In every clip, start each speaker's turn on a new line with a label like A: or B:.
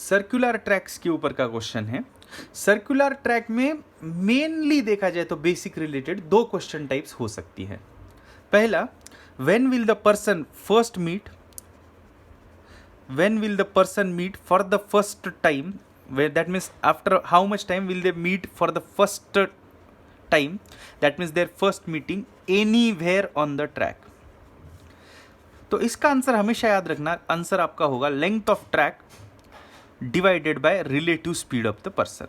A: Circular tracks के ऊपर का क्वेश्चन है। सर्कुलर ट्रैक में मेनली देखा जाए तो बेसिक रिलेटेड दो क्वेश्चन टाइप्स हो सकती है। पहला, when will the person first meet, when will the person meet for the first time, where that means after how much time will they meet for the first time, that means their first meeting anywhere on the track। तो इसका answer हमेशा याद रखना, answer आपका होगा length of track divided by relative speed of the person.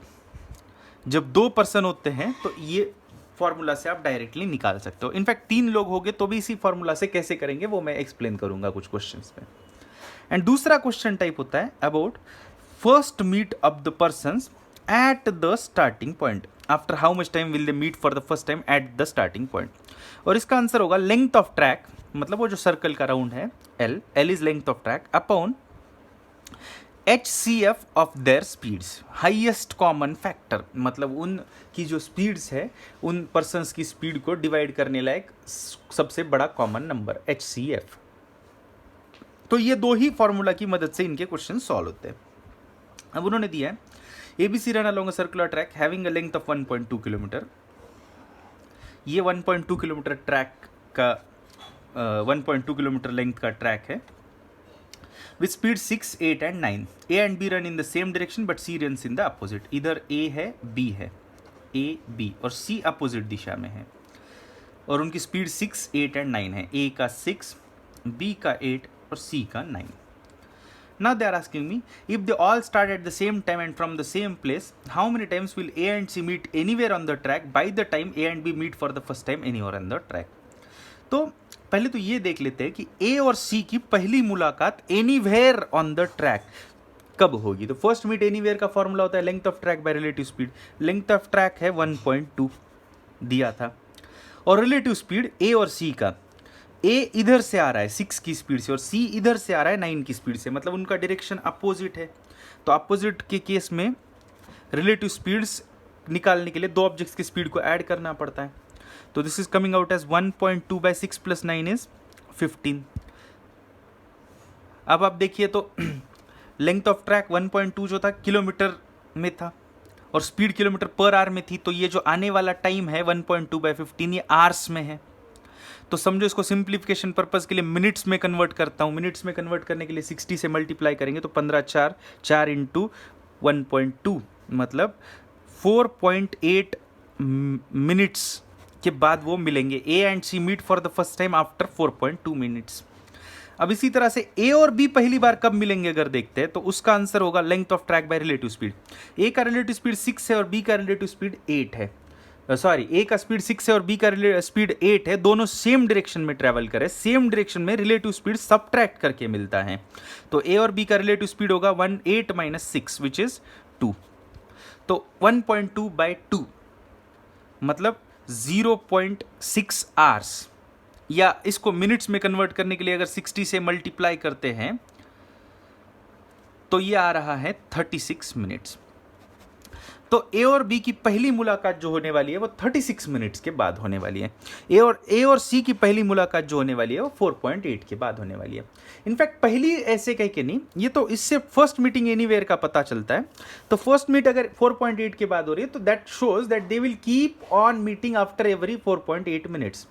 A: जब दो person होते हैं तो ये फॉर्मूला से आप डायरेक्टली निकाल सकते हो। इनफैक्ट 3 लोग होंगे तो भी इसी फॉर्मूला से कैसे करेंगे वो मैं एक्सप्लेन करूंगा कुछ क्वेश्चंस में। एंड दूसरा क्वेश्चन टाइप होता है about first meet of the persons at the starting point, after how much time will they meet for the first time at the starting point. और इसका आंसर होगा length of track, मतलब वो जो circle का round है L is length of track upon HCF of their speeds, highest common factor, मतलब उनकी जो स्पीड्स है उन पर्सन्स की स्पीड को डिवाइड करने लायक सबसे बड़ा कॉमन नंबर HCF। तो ये दो ही फॉर्मूला की मदद से इनके क्वेश्चन सॉल्व होते हैं। अब उन्होंने दिया है ABC run along a circular track having a length of 1.2 kilometre. ये 1.2 किलोमीटर ट्रैक का 1.2 किलोमीटर लेंथ का ट्रैक है with speed 6, 8 and 9. A and B run in the same direction but C runs in the opposite. इधर A है B है, A B और C opposite दिशा में है और उनकी स्पीड 6, 8 and 9 है। A का 6, B का 8 और C का 9। Now they are asking me if they all start at the same time and from the same place, how many times will A and C meet anywhere on the track by the time A and B meet for the first time anywhere on the track। तो पहले तो ये देख लेते हैं कि ए और सी की पहली मुलाकात एनीवेयर ऑन द ट्रैक कब होगी। तो फर्स्ट मीट एनीवेयर का फॉर्मूला होता है length of track by relative speed. Length of track है 1.2 दिया था और रिलेटिव स्पीड ए और सी का, ए इधर से आ रहा है 6 की स्पीड से और सी इधर से आ रहा है 9 की स्पीड से, मतलब उनका डायरेक्शन अपोजिट है। तो अपोजिट के केस में रिलेटिव स्पीड्स निकालने के लिए दो ऑब्जेक्ट्स की स्पीड को ऐड करना पड़ता है। तो this is coming out as 1.2 by 6 plus 9 is 15। अब आप देखिए तो लेंथ ऑफ ट्रैक 1.2 जो था किलोमीटर में था और स्पीड किलोमीटर पर आवर में थी, तो ये जो आने वाला टाइम है 1.2 बाई 15 ये आवर्स में है। तो समझो इसको सिंप्लीफिकेशन पर्पज के लिए मिनट्स में कन्वर्ट करता हूँ। मिनट्स में कन्वर्ट करने के लिए 60 से मल्टीप्लाई करेंगे तो 15×4 इंटू 1.2 मतलब 4.8 मिनट्स के बाद वो मिलेंगे। A and C meet for the first time after 4.2 minutes. अब इसी तरह से ए और बी पहली बार कब मिलेंगे अगर देखते हैं तो उसका आंसर होगा length of track by relative speed. A का रिलेटिव स्पीड 6 है और बी का रिलेटिव स्पीड 8 है। सॉरी, ए का स्पीड 6 है और बी का स्पीड 8 है। दोनों सेम डायरेक्शन में ट्रैवल करें, सेम डायरेक्शन में रिलेटिव स्पीड सबट्रैक्ट करके मिलता है। तो ए और बी का रिलेटिव स्पीड होगा 8 - 6 विच इज 2। तो 1.2 बाई 2 मतलब 0.6 आवर्स, या इसको मिनट्स में कन्वर्ट करने के लिए अगर 60 से मल्टीप्लाई करते हैं तो ये आ रहा है 36 मिनट्स। तो ए और बी की पहली मुलाकात जो होने वाली है वो 36 मिनट्स के बाद होने वाली है। ए और सी की पहली मुलाकात जो होने वाली है वो 4.8 के बाद होने वाली है। इनफैक्ट पहली ऐसे कह के नहीं, ये तो इससे फर्स्ट मीटिंग एनीवेयर का पता चलता है। तो फर्स्ट मीट अगर 4.8 के बाद हो रही है तो that shows that they will keep on meeting after every 4.8 minutes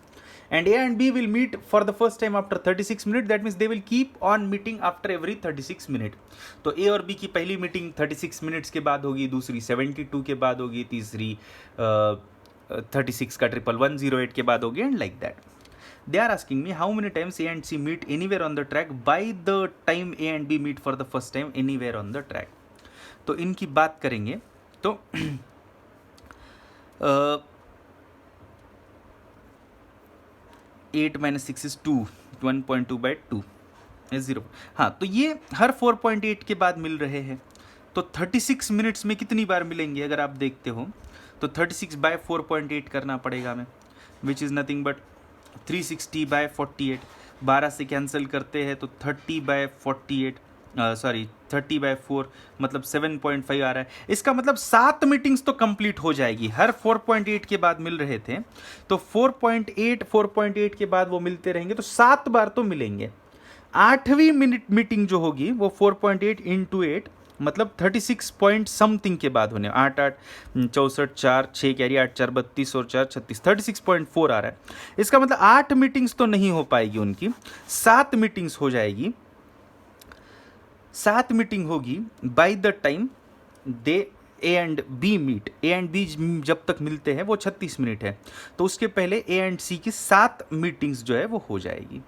A: and A and B will meet for the first time after 36 minutes, that means they will keep on meeting after every 36 minute। तो A और B की पहली meeting 36 minutes के बाद होगी, दूसरी 72 के बाद होगी, तीसरी 36 का 11108 के बाद होगी and like that. They are asking me how many times A and C meet anywhere on the track by the time A and B meet for the first time anywhere on the track। तो इनकी बात करेंगे तो 8 - 6 is 2, 1.2 by 2 is 0। हाँ, तो ये हर 4.8 के बाद मिल रहे हैं। तो 36 मिनट्स में कितनी बार मिलेंगे अगर आप देखते हो तो 36 बाय 4.8 करना पड़ेगा हमें, which is nothing but 360 by 48। 12 से कैंसिल करते हैं तो 30 बाय 48 30 बाय 4 मतलब 7.5 आ रहा है। इसका मतलब 7 मीटिंग्स तो कंप्लीट हो जाएगी, हर 4.8 के बाद मिल रहे थे तो 4.8 के बाद वो मिलते रहेंगे तो 7 बार तो मिलेंगे। 8वीं मीटिंग जो होगी वो 4.8 × 8 मतलब 36 पॉइंट समथिंग के बाद होने, 8 8 64 4 6 कैरी 8 4 32 और 4 36, 36.4 आ रहा है। इसका मतलब 8 मीटिंग्स तो नहीं हो पाएगी उनकी, 7 मीटिंग्स हो जाएगी। 7 मीटिंग होगी by the time they A and B meet. A and B जब तक मिलते हैं वो 36 मिनट है, तो उसके पहले ए एंड सी की 7 मीटिंग्स जो है वो हो जाएगी।